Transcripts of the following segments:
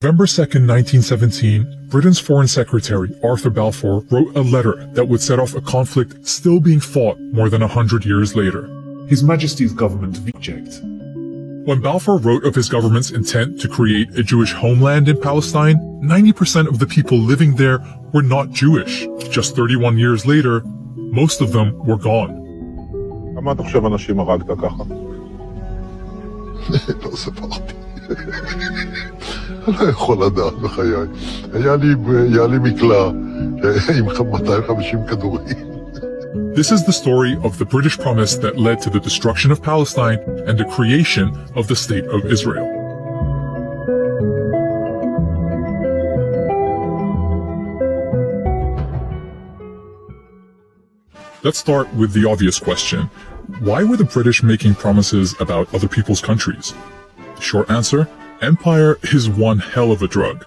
November 2nd, 1917, Britain's Foreign Secretary Arthur Balfour wrote a letter that would set off a conflict still being fought more than 100 years later. His Majesty's government objected. When Balfour wrote of his government's intent to create a Jewish homeland in Palestine, 90% of the people living there were not Jewish. Just 31 years later, most of them were gone. כמה אתה חושב אנשים הרגת ככה? לא ספרתי. אני לא יכול לדעת בחיי. היה לי מקלע עם 250 כדורים. This is the story of the British promise that led to the destruction of Palestine and the creation of the State of Israel. Let's start with the obvious question. Why were the British making promises about other people's countries? The short answer, empire is one hell of a drug.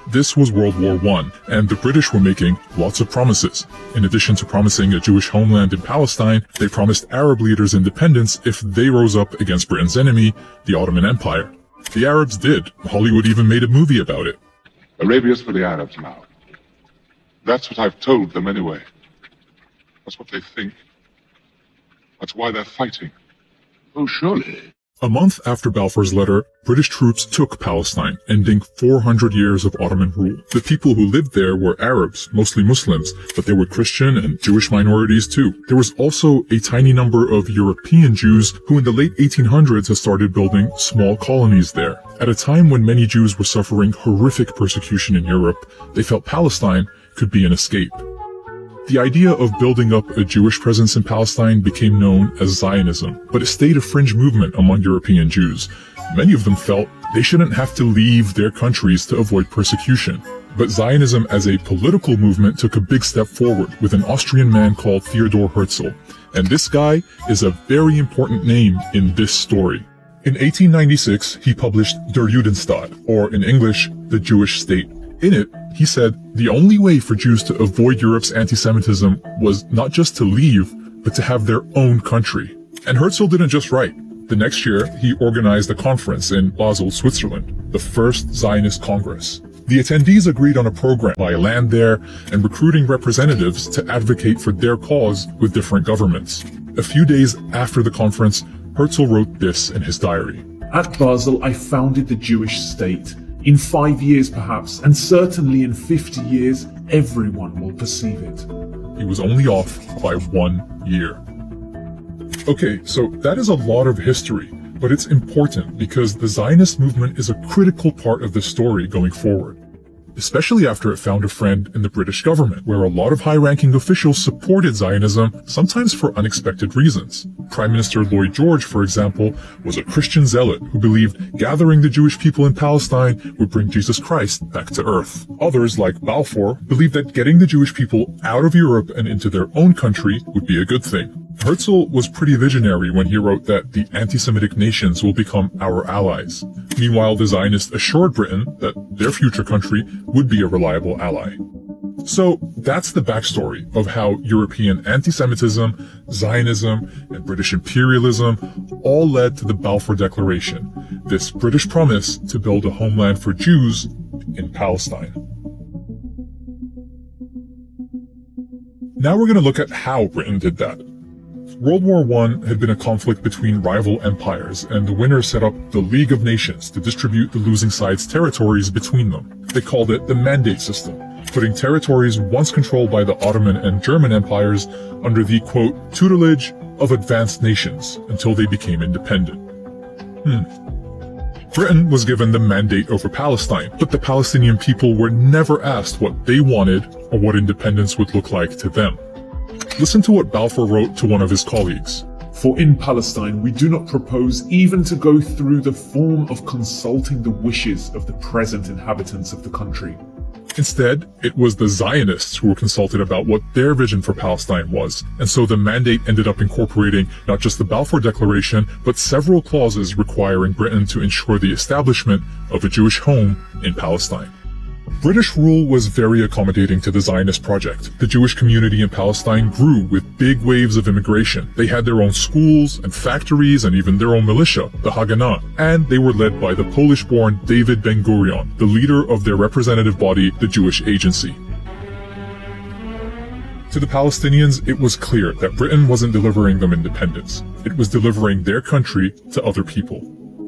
This was World War I, and the British were making lots of promises. In addition to promising a Jewish homeland in Palestine, they promised Arab leaders independence if they rose up against Britain's enemy, the Ottoman Empire. The Arabs did. Hollywood even made a movie about it. Arabia's for the Arabs now. That's what I've told them anyway. That's what they think. That's why they're fighting. Oh, surely. A month after Balfour's letter, British troops took Palestine, ending 400 years of Ottoman rule. The people who lived there were Arabs, mostly Muslims, but there were Christian and Jewish minorities too. There was also a tiny number of European Jews who in the late 1800s had started building small colonies there. At a time when many Jews were suffering horrific persecution in Europe, they felt Palestine could be an escape. The idea of building up a Jewish presence in Palestine became known as Zionism, but it stayed a fringe movement among European Jews. Many of them felt they shouldn't have to leave their countries to avoid persecution. But Zionism as a political movement took a big step forward with an Austrian man called Theodor Herzl. And this guy is a very important name in this story. In 1896, he published Der Judenstaat, or in English, the Jewish State. In it, he said the only way for Jews to avoid Europe's anti-Semitism was not just to leave, but to have their own country. And Herzl didn't just write. The next year, he organized a conference in Basel, Switzerland, the first Zionist Congress. The attendees agreed on a program to buy land there and recruiting representatives to advocate for their cause with different governments. A few days after the conference, Herzl wrote this in his diary. At Basel, I founded the Jewish state. In 5 years perhaps, and certainly in 50 years, everyone will perceive it. He was only off by 1 year. Okay, so that is a lot of history, but it's important because the Zionist movement is a critical part of the story going forward. Especially after it found a friend in the British government, where a lot of high-ranking officials supported Zionism, sometimes for unexpected reasons. Prime Minister Lloyd George, for example, was a Christian zealot who believed gathering the Jewish people in Palestine would bring Jesus Christ back to earth. Others, like Balfour, believed that getting the Jewish people out of Europe and into their own country would be a good thing. Herzl was pretty visionary when he wrote that the anti-Semitic nations will become our allies. Meanwhile, the Zionists assured Britain that their future country would be a reliable ally. So that's the backstory of how European anti-Semitism, Zionism, and British imperialism all led to the Balfour Declaration, this British promise to build a homeland for Jews in Palestine. Now we're going to look at how Britain did that. World War I had been a conflict between rival empires, and the winner set up the League of Nations to distribute the losing side's territories between them. They called it the Mandate System, putting territories once controlled by the Ottoman and German empires under the, quote, tutelage of advanced nations until they became independent. Britain was given the mandate over Palestine, but the Palestinian people were never asked what they wanted or what independence would look like to them. Listen to what Balfour wrote to one of his colleagues. For in Palestine, we do not propose even to go through the form of consulting the wishes of the present inhabitants of the country. Instead, it was the Zionists who were consulted about what their vision for Palestine was, and so the mandate ended up incorporating not just the Balfour Declaration, but several clauses requiring Britain to ensure the establishment of a Jewish home in Palestine. British rule was very accommodating to the Zionist project. The Jewish community in Palestine grew with big waves of immigration. They had their own schools and factories and even their own militia, the Haganah, and they were led by the Polish-born David Ben-Gurion, the leader of their representative body, the Jewish Agency. To the Palestinians, it was clear that Britain wasn't delivering them independence. It was delivering their country to other people.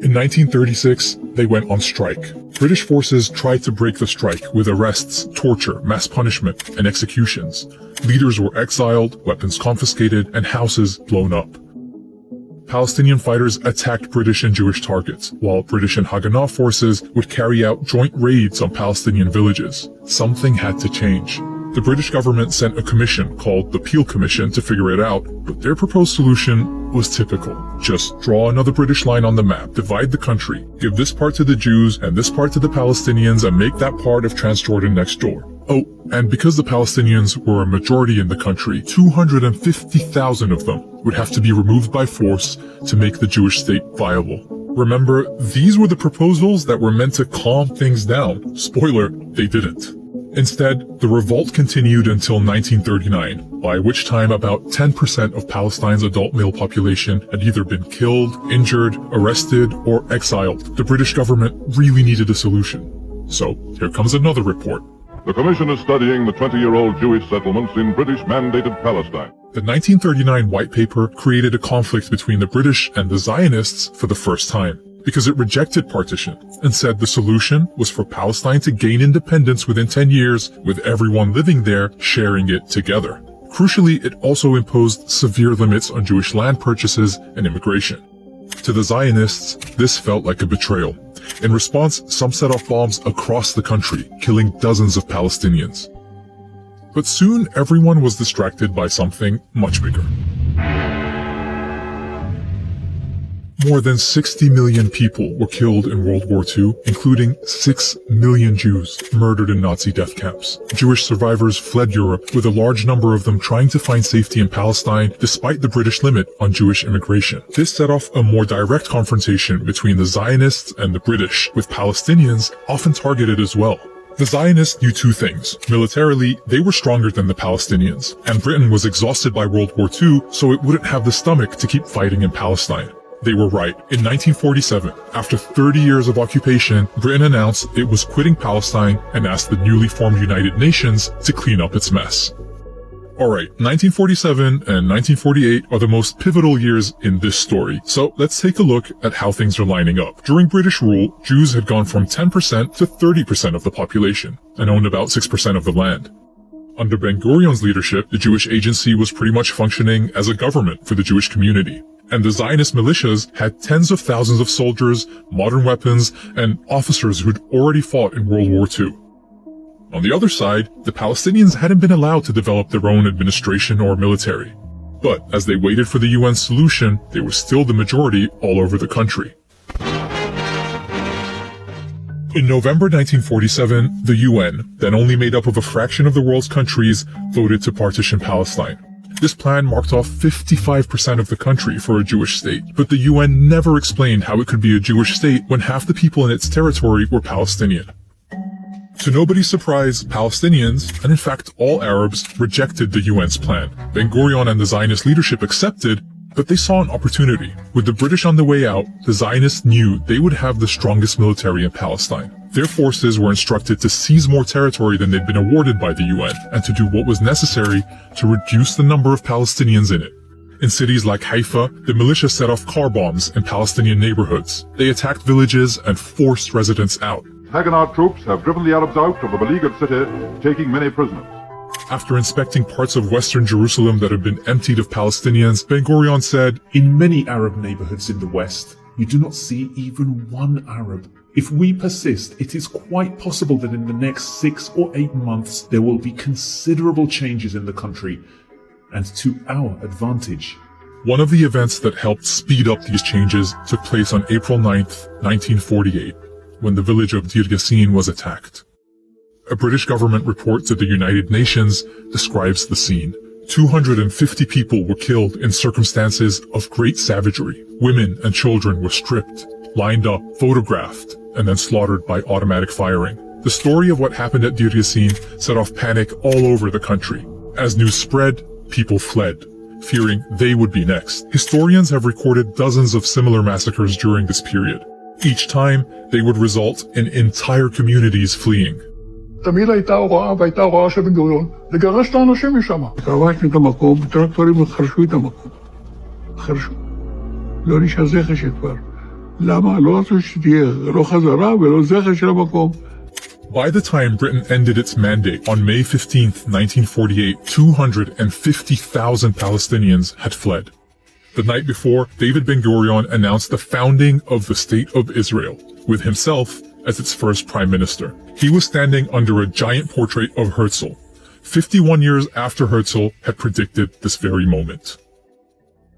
In 1936, they went on strike. British forces tried to break the strike with arrests, torture, mass punishment, and executions. Leaders were exiled, weapons confiscated, and houses blown up. Palestinian fighters attacked British and Jewish targets, while British and Haganah forces would carry out joint raids on Palestinian villages. Something had to change. The British government sent a commission called the Peel Commission to figure it out, but their proposed solution was typical. Just draw another British line on the map, divide the country, give this part to the Jews and this part to the Palestinians, and make that part of Transjordan next door. Oh, and because the Palestinians were a majority in the country, 250,000 of them would have to be removed by force to make the Jewish state viable. Remember, these were the proposals that were meant to calm things down. Spoiler, they didn't. Instead, the revolt continued until 1939, by which time about 10% of Palestine's adult male population had either been killed, injured, arrested, or exiled. The British government really needed a solution. So, here comes another report. The Commission is studying the 20-year-old Jewish settlements in British-mandated Palestine. The 1939 White Paper created a conflict between the British and the Zionists for the first time, because it rejected partition and said the solution was for Palestine to gain independence within 10 years, with everyone living there sharing it together. Crucially, it also imposed severe limits on Jewish land purchases and immigration. To the Zionists, this felt like a betrayal. In response, some set off bombs across the country, killing dozens of Palestinians. But soon, everyone was distracted by something much bigger. More than 60 million people were killed in World War II, including 6 million Jews murdered in Nazi death camps. Jewish survivors fled Europe, with a large number of them trying to find safety in Palestine despite the British limit on Jewish immigration. This set off a more direct confrontation between the Zionists and the British, with Palestinians often targeted as well. The Zionists knew two things. Militarily, they were stronger than the Palestinians, and Britain was exhausted by World War II, so it wouldn't have the stomach to keep fighting in Palestine. They were right. In 1947, after 30 years of occupation, Britain announced it was quitting Palestine and asked the newly formed United Nations to clean up its mess. Alright, 1947 and 1948 are the most pivotal years in this story, so let's take a look at how things are lining up. During British rule, Jews had gone from 10% to 30% of the population, and owned about 6% of the land. Under Ben-Gurion's leadership, the Jewish Agency was pretty much functioning as a government for the Jewish community. And the Zionist militias had tens of thousands of soldiers, modern weapons, and officers who'd already fought in World War II. On the other side, the Palestinians hadn't been allowed to develop their own administration or military. But as they waited for the UN solution, they were still the majority all over the country. In November 1947, the UN, then only made up of a fraction of the world's countries, voted to partition Palestine. This plan marked off 55% of the country for a Jewish state, but the UN never explained how it could be a Jewish state when half the people in its territory were Palestinian. To nobody's surprise, Palestinians, and in fact all Arabs, rejected the UN's plan. Ben-Gurion and the Zionist leadership accepted, but they saw an opportunity. With the British on the way out, the Zionists knew they would have the strongest military in Palestine. Their forces were instructed to seize more territory than they'd been awarded by the UN, and to do what was necessary to reduce the number of Palestinians in it. In cities like Haifa, the militia set off car bombs in Palestinian neighborhoods. They attacked villages and forced residents out. Haganah troops have driven the Arabs out of the beleaguered city, taking many prisoners. After inspecting parts of western Jerusalem that had been emptied of Palestinians, Ben-Gurion said, "In many Arab neighborhoods in the West, you do not see even one Arab. If we persist, it is quite possible that in the next 6 or 8 months there will be considerable changes in the country, and to our advantage." One of the events that helped speed up these changes took place on April 9th, 1948, when the village of Deir Yassin was attacked. A British government report to the United Nations describes the scene. 250 people were killed in circumstances of great savagery. Women and children were stripped, lined up, photographed, and then slaughtered by automatic firing. The story of what happened at Deir Yassin set off panic all over the country. As news spread, people fled, fearing they would be next. Historians have recorded dozens of similar massacres during this period. Each time, they would result in entire communities fleeing. תמיד הייתה הוראה, והייתה הוראה של בן גוריון, לגרש את האנשים משם. כבשנו את המקום, טרקטורים חרשו את המקום. חרשו. לא נשאר זכר שכבר. למה? לא רצו שתהיה, לא חזרה ולא זכר של המקום. By the time Britain ended its mandate on May 15, 1948, 250,000 Palestinians had fled. The night before, David Ben-Gurion announced the founding of the State of Israel, with himself as its first prime minister. He was standing under a giant portrait of Herzl, 51 years after Herzl had predicted this very moment.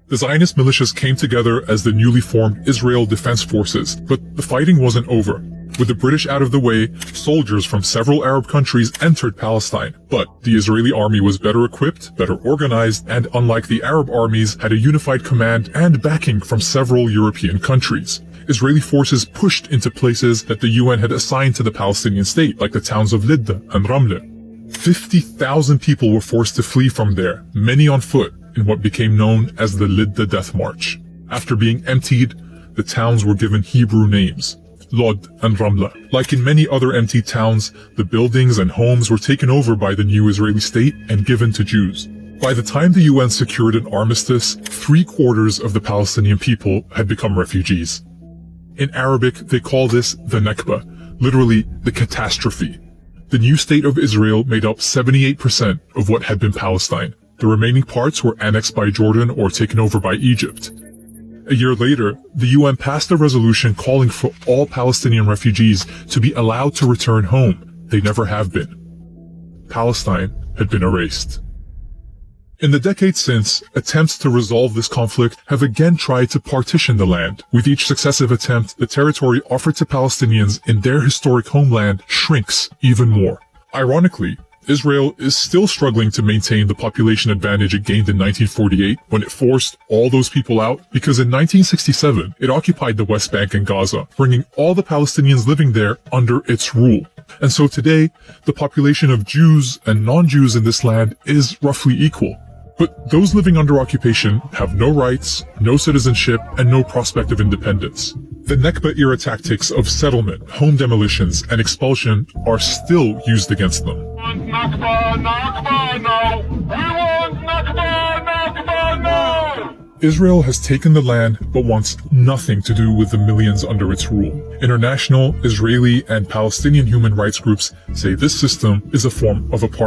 The Zionist militias came together as the newly formed Israel Defense Forces, but the fighting wasn't over. With the British out of the way, soldiers from several Arab countries entered Palestine, but the Israeli army was better equipped, better organized, and unlike the Arab armies, had a unified command and backing from several European countries. Israeli forces pushed into places that the UN had assigned to the Palestinian state, like the towns of Lidda and Ramle. 50,000 people were forced to flee from there, many on foot, in what became known as the Lidda Death March. After being emptied, the towns were given Hebrew names, Lod and Ramla. Like in many other empty towns, the buildings and homes were taken over by the new Israeli state and given to Jews. By the time the UN secured an armistice, 3/4 of the Palestinian people had become refugees. In Arabic, they call this the Nakba, literally the catastrophe. The new state of Israel made up 78% of what had been Palestine. The remaining parts were annexed by Jordan or taken over by Egypt. A year later, the UN passed a resolution calling for all Palestinian refugees to be allowed to return home. They never have been. Palestine had been erased. In the decades since, attempts to resolve this conflict have again tried to partition the land. With each successive attempt, the territory offered to Palestinians in their historic homeland shrinks even more. Ironically, Israel is still struggling to maintain the population advantage it gained in 1948 when it forced all those people out, because in 1967, it occupied the West Bank and Gaza, bringing all the Palestinians living there under its rule. And so today, the population of Jews and non-Jews in this land is roughly equal. But those living under occupation have no rights, no citizenship, and no prospect of independence. The Nakba-era tactics of settlement, home demolitions, and expulsion are still used against them. Nakba, Nakba, no! We want Nakba, Nakba, no! Israel has taken the land but wants nothing to do with the millions under its rule. International, Israeli, and Palestinian human rights groups say this system is a form of apartheid.